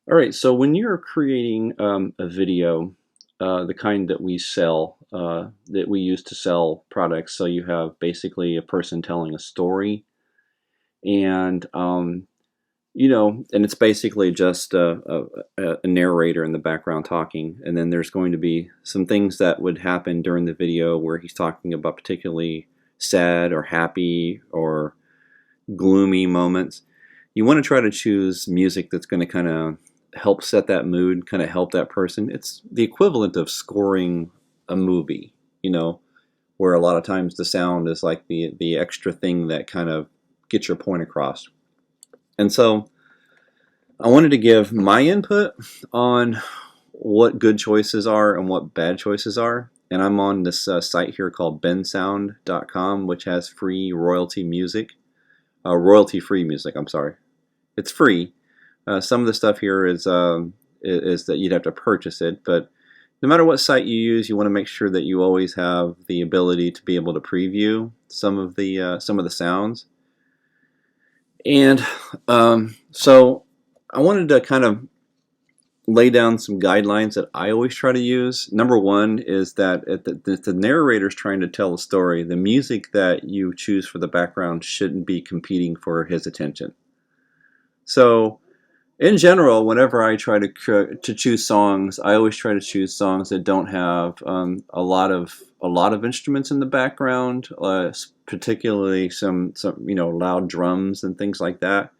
All right, so when you're creating a video, the kind that we sell, that we use to sell products, so you have basically a person telling a story, and and it's basically just a narrator in the background talking, and then there's going to be some things that would happen during the video where he's talking about particularly sad or happy or gloomy moments. You want to try to choose music that's going to kind of help set that mood, kind of help that person. It's the equivalent of scoring a movie, where a lot of times the sound is like the extra thing that kind of gets your point across. And so I wanted to give my input on what good choices are and what bad choices are. And I'm on this site here called bensound.com, which has free royalty-free music. I'm sorry, it's free. Some of the stuff here is that you'd have to purchase it, but no matter what site you use, you want to make sure that you always have the ability to be able to preview some of the sounds. And so I wanted to kind of lay down some guidelines that I always try to use. Number one is that if the narrator's trying to tell a story, the music that you choose for the background shouldn't be competing for his attention. So in general, whenever I try to choose songs, I always try to choose songs that don't have a lot of instruments in the background, particularly some loud drums and things like that.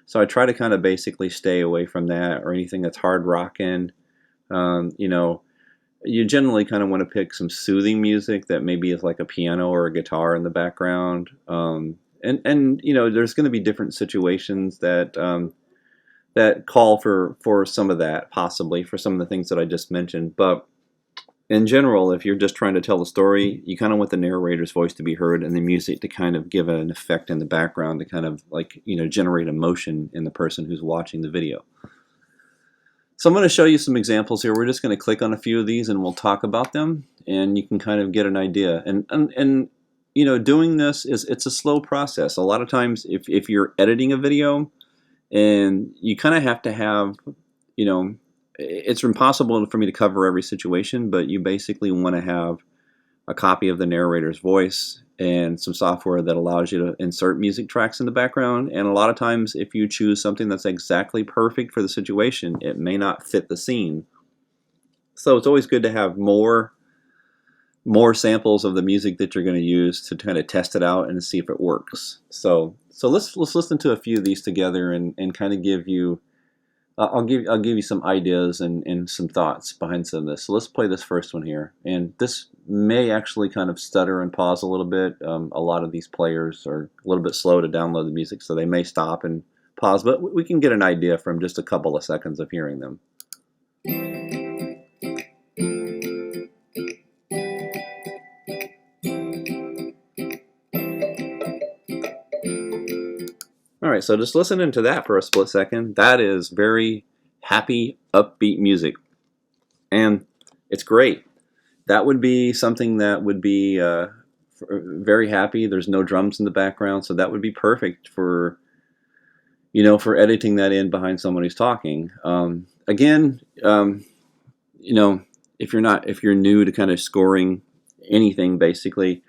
So I try to kind of basically stay away from that or anything that's hard rocking. You generally kind of want to pick some soothing music that maybe is like a piano or a guitar in the background. And there's going to be different situations that call for some of that, possibly for some of the things that I just mentioned. But in general, if you're just trying to tell a story, you kind of want the narrator's voice to be heard and the music to kind of give an effect in the background to kind of generate emotion in the person who's watching the video. So I'm going to show you some examples here. We're just going to click on a few of these and we'll talk about them, and you can kind of get an idea. And doing this it's a slow process. A lot of times if you're editing a video, and you kind of have to have, it's impossible for me to cover every situation, but you basically want to have a copy of the narrator's voice and some software that allows you to insert music tracks in the background. And a lot of times if you choose something that's exactly perfect for the situation, it may not fit the scene. So it's always good to have more samples of the music that you're going to use to kind of test it out and see if it works. So let's listen to a few of these together and kind of give you I'll give you some ideas and some thoughts behind some of this. So let's play this first one here, and this may actually kind of stutter and pause a little bit. A lot of these players are a little bit slow to download the music, so they may stop and pause, but we can get an idea from just a couple of seconds of hearing them. Alright, so just listening to that for a split second, that is very happy, upbeat music. And it's great. That would be something that would be very happy. There's no drums in the background, so that would be perfect for editing that in behind someone who's talking. Again, if you're new to kind of scoring anything, basically,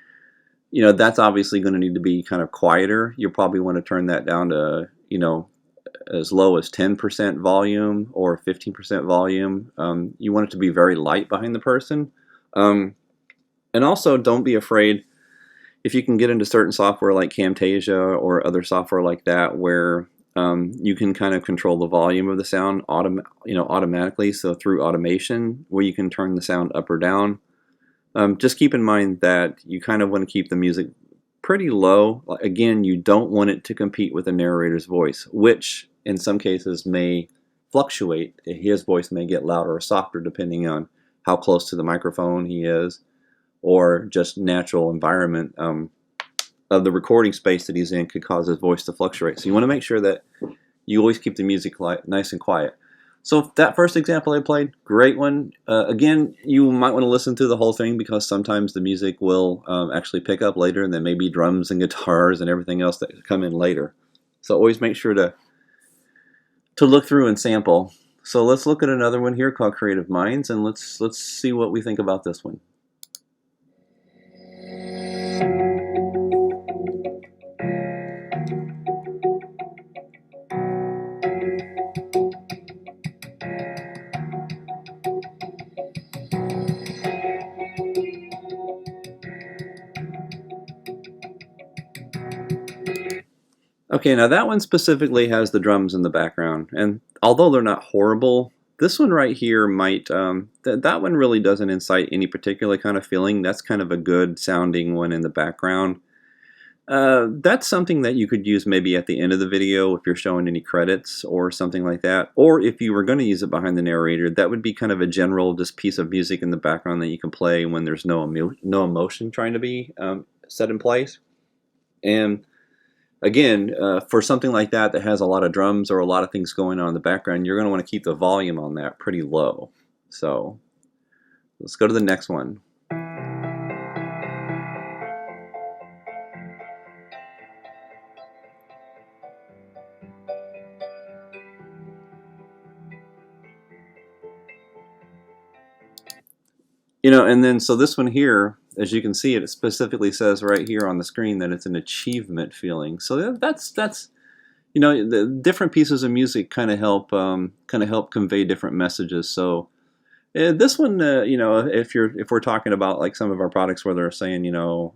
that's obviously going to need to be kind of quieter. You'll probably want to turn that down to, as low as 10% volume or 15% volume. You want it to be very light behind the person. And also don't be afraid if you can get into certain software like Camtasia or other software like that where you can kind of control the volume of the sound automatically. So through automation where you can turn the sound up or down. Just keep in mind that you kind of want to keep the music pretty low. Again, you don't want it to compete with the narrator's voice, which in some cases may fluctuate. His voice may get louder or softer depending on how close to the microphone he is, or just natural environment of the recording space that he's in could cause his voice to fluctuate. So you want to make sure that you always keep the music nice and quiet. So that first example I played, great one. Again, you might want to listen through the whole thing because sometimes the music will actually pick up later, and there may be drums and guitars and everything else that come in later. So always make sure to look through and sample So let's look at another one here called Creative Minds, and let's see what we think about this one. Okay, now that one specifically has the drums in the background, and although they're not horrible, this one right here might, that one really doesn't incite any particular kind of feeling. That's kind of a good sounding one in the background. That's something that you could use maybe at the end of the video if you're showing any credits or something like that. Or if you were going to use it behind the narrator, that would be kind of a general just piece of music in the background that you can play when there's no emotion trying to be set in place. And again, for something like that that has a lot of drums or a lot of things going on in the background, you're going to want to keep the volume on that pretty low. So let's go to the next one. You know, and then so this one here, as you can see, it specifically says right here on the screen that it's an achievement feeling. So that's you know, the different pieces of music kind of help convey different messages. So this one, you know, if we're talking about like some of our products where they're saying, you know,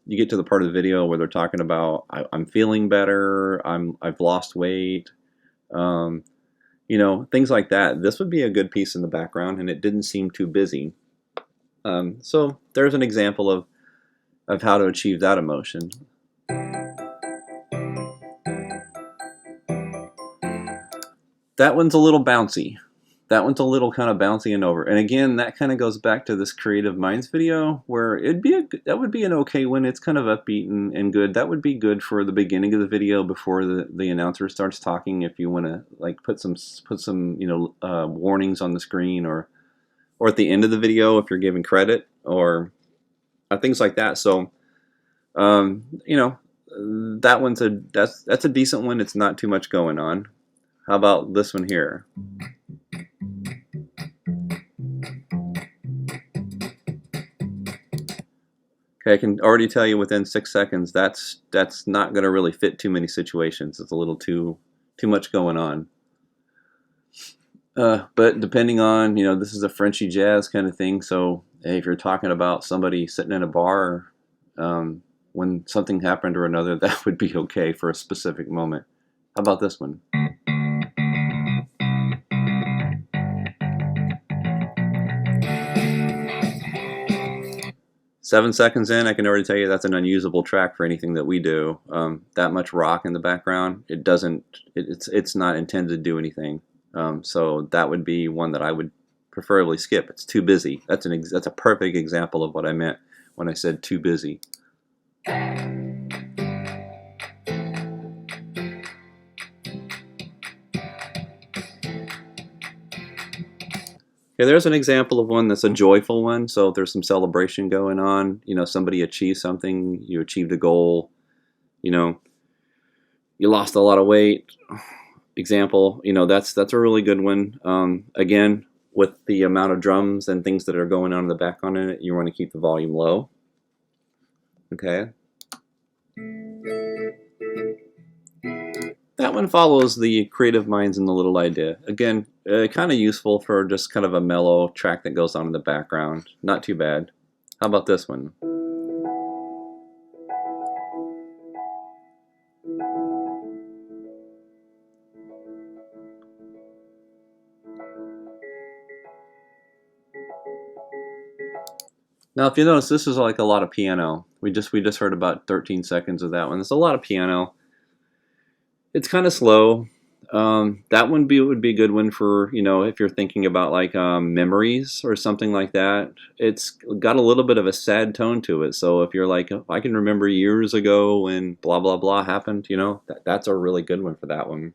you get to the part of the video where they're talking about I'm feeling better, I've lost weight, you know, things like that. This would be a good piece in the background, and it didn't seem too busy. So there's an example of how to achieve that emotion. That one's a little bouncy. That one's a little kind of bouncy and over. And again, that kind of goes back to this Creative Minds video where that would be an okay one. It's kind of upbeat and good. That would be good for the beginning of the video before the announcer starts talking. If you want to like put some you know warnings on the screen or at the end of the video if you're giving credit or things like that. So you know, that one's that's a decent one. It's not too much going on. How about this one here? Okay, I can already tell you within 6 seconds that's not going to really fit too many situations. It's a little too much going on. But depending on, you know, this is a Frenchy jazz kind of thing. So if you're talking about somebody sitting in a bar, when something happened or another, that would be okay for a specific moment. How about this one? 7 seconds in, I can already tell you that's an unusable track for anything that we do. That much rock in the background, it's not intended to do anything. So that would be one that I would preferably skip. It's too busy. That's a perfect example of what I meant when I said too busy. Okay, there's an example of one that's a joyful one. So if there's some celebration going on, you know, somebody achieved something, you achieved a goal, you know, you lost a lot of weight. Example, you know, that's a really good one. Again, with the amount of drums and things that are going on in the background in it, you want to keep the volume low. Okay. That one follows the Creative Minds and the Little Idea. Again, kind of useful for just kind of a mellow track that goes on in the background. Not too bad. How about this one? Now, if you notice, this is like a lot of piano. We just heard about 13 seconds of that one. There's a lot of piano. It's kind of slow. That one would be a good one for, you know, if you're thinking about like memories or something like that. It's got a little bit of a sad tone to it. So if you're like, oh, I can remember years ago when blah blah blah happened, you know, that's a really good one for that one.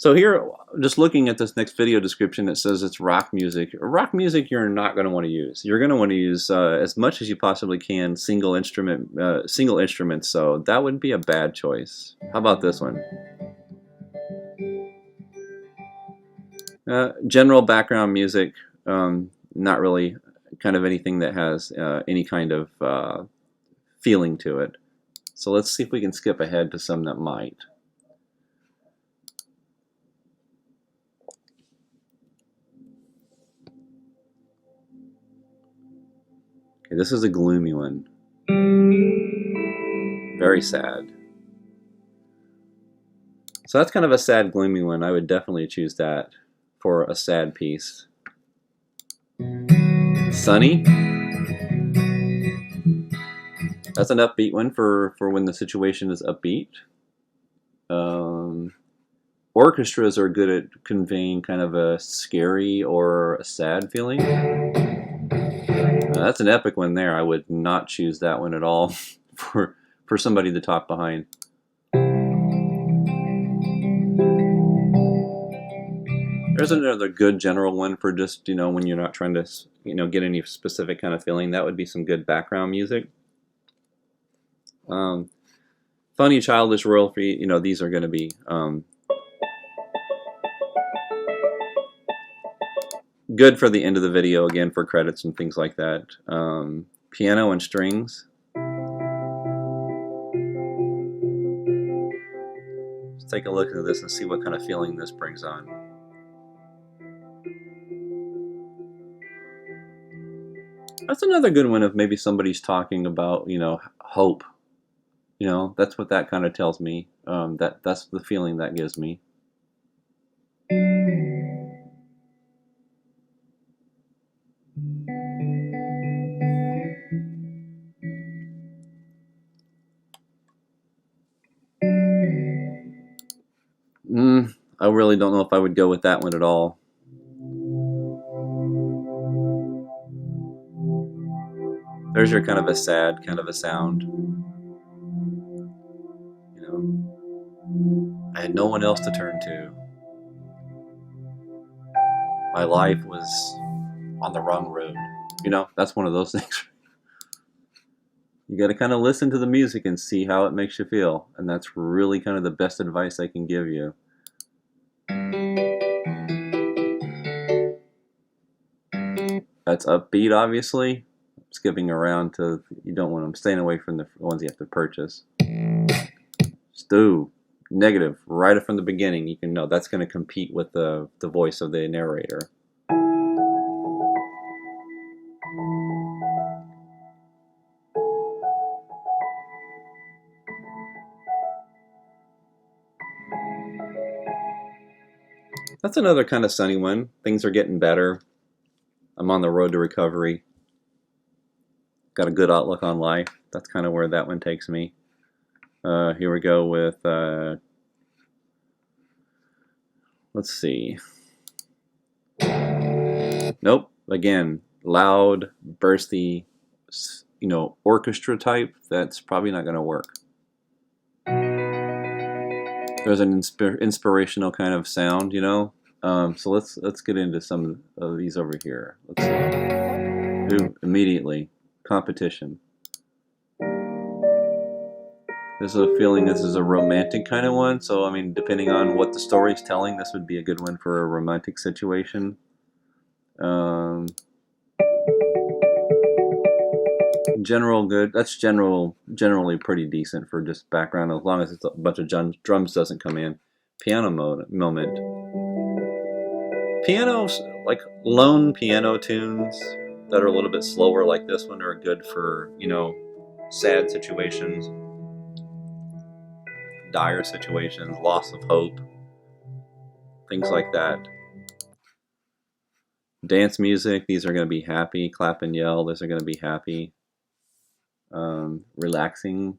So here, just looking at this next video description, it says it's rock music. Rock music you're not going to want to use. You're going to want to use as much as you possibly can single instruments. So that would be a bad choice. How about this one? General background music, not really kind of anything that has any kind of feeling to it. So let's see if we can skip ahead to some that might. Okay, this is a gloomy one. Very sad. So that's kind of a sad, gloomy one. I would definitely choose that for a sad piece. Sunny. That's an upbeat one for when the situation is upbeat. Orchestras are good at conveying kind of a scary or a sad feeling. That's an epic one there. I would not choose that one at all for somebody to talk behind. There's another good general one for just, when you're not trying to, get any specific kind of feeling. That would be some good background music. Funny, childish, royal free, these are going to be good for the end of the video, again, for credits and things like that. Piano and strings. Let's take a look at this and see what kind of feeling this brings on. That's another good one if maybe somebody's talking about, hope. That's what that kind of tells me. That's the feeling that gives me. I really don't know if I would go with that one at all. There's your kind of a sad kind of a sound. I had no one else to turn to. My life was on the wrong road. That's one of those things. You got to kind of listen to the music and see how it makes you feel. And that's really kind of the best advice I can give you. That's upbeat, obviously. Skipping around to, you don't want them, staying away from the ones you have to purchase. Stew, negative, right from the beginning. You can know that's going to compete with the voice of the narrator. That's another kind of sunny one. Things are getting better. I'm on the road to recovery. Got a good outlook on life. That's kind of where that one takes me. Here we go with, let's see. Nope. Again, loud, bursty, orchestra type. That's probably not going to work. There's an inspirational kind of sound, So let's get into some of these over here. Let's see. Ooh, immediately, competition. There's a feeling this is a romantic kind of one. So I mean, depending on what the story's telling, this would be a good one for a romantic situation. General good. That's generally pretty decent for just background, as long as it's a bunch of drums doesn't come in. Piano moment. Pianos, like lone piano tunes that are a little bit slower, like this one, are good for sad situations, dire situations, loss of hope, things like that. Dance music. These are going to be happy. Clap and yell. These are going to be happy. Relaxing.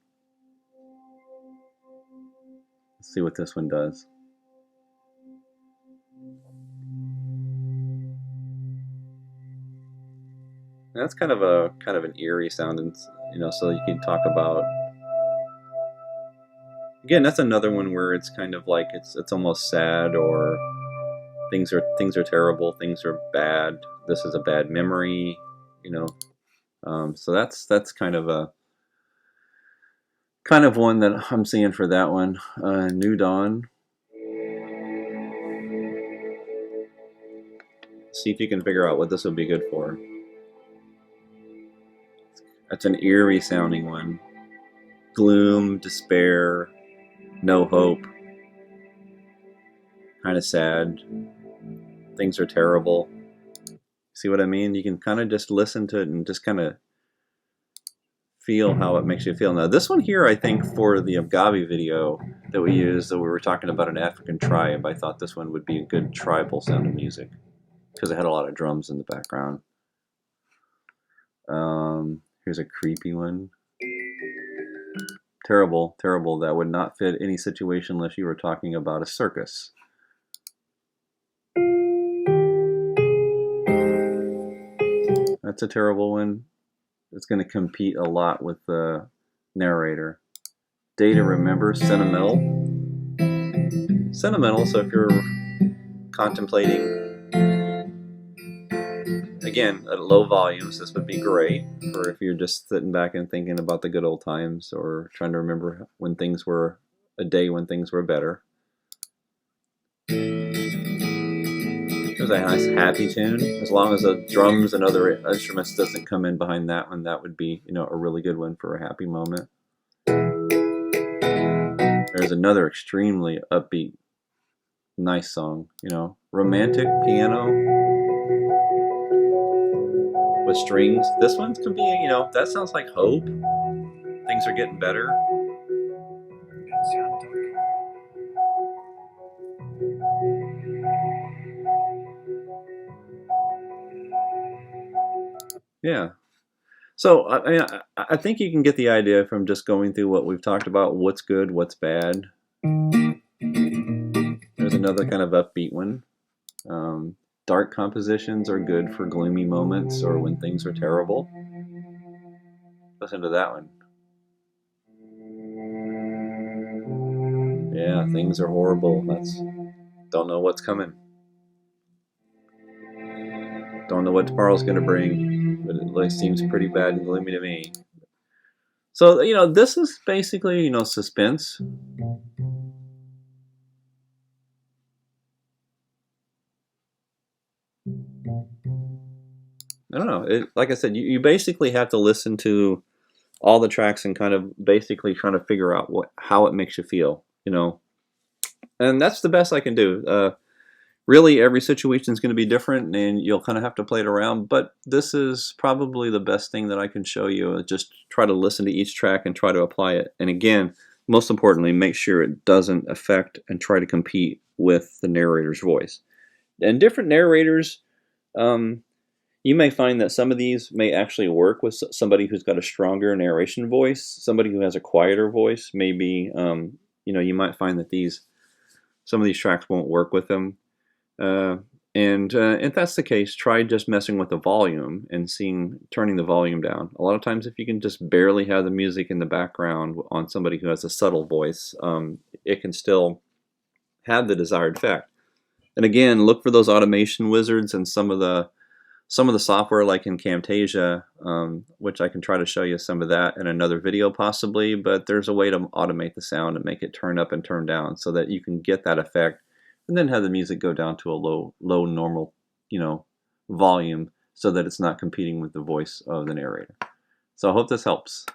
Let's see what this one does. That's kind of an eerie sound, and so you can talk about. Again, that's another one where it's kind of like it's almost sad, or things are terrible, things are bad. This is a bad memory, So that's kind of one that I'm seeing for that one. New Dawn. See if you can figure out what this would be good for. That's an eerie sounding one. Gloom, despair, no hope, kind of sad. Things are terrible. See what I mean? You can kind of just listen to it and just kind of feel how it makes you feel. Now, this one here, I think for the Gabi video that we used, that we were talking about an African tribe, I thought this one would be a good tribal sounding music because it had a lot of drums in the background. Here's a creepy one. Terrible, terrible. That would not fit any situation unless you were talking about a circus. That's a terrible one. It's going to compete a lot with the narrator. Day to Remember, sentimental. Sentimental, so if you're contemplating, again, at low volumes, this would be great for if you're just sitting back and thinking about the good old times or trying to remember when things were, a day when things were better. There's a nice happy tune. As long as the drums and other instruments doesn't come in behind that one, that would be, you know, a really good one for a happy moment. There's another extremely upbeat, nice song, you know, romantic piano with strings. This one could be, you know, that sounds like hope. Things are getting better. Yeah. So I think you can get the idea from just going through what we've talked about, what's good, what's bad. There's another kind of upbeat one. Dark compositions are good for gloomy moments or when things are terrible. Listen to that one. Yeah, things are horrible. Don't know what's coming. Don't know what tomorrow's going to bring, but it seems pretty bad and gloomy to me. So, you know, this is basically, you know, suspense. I don't know. Like I said, you basically have to listen to all the tracks and kind of basically trying to figure out how it makes you feel, you know. And that's the best I can do. Really, every situation is going to be different, and you'll kind of have to play it around. But this is probably the best thing that I can show you. Just try to listen to each track and try to apply it. And again, most importantly, make sure it doesn't affect and try to compete with the narrator's voice. And different narrators, you may find that some of these may actually work with somebody who's got a stronger narration voice. Somebody who has a quieter voice, maybe, you know, you might find that some of these tracks won't work with them. And if that's the case, try just messing with the volume and turning the volume down. A lot of times if you can just barely have the music in the background on somebody who has a subtle voice, it can still have the desired effect. And again, look for those automation wizards and some of the software like in Camtasia, which I can try to show you some of that in another video possibly, but there's a way to automate the sound and make it turn up and turn down so that you can get that effect and then have the music go down to a low normal, you know, volume so that it's not competing with the voice of the narrator. So I hope this helps.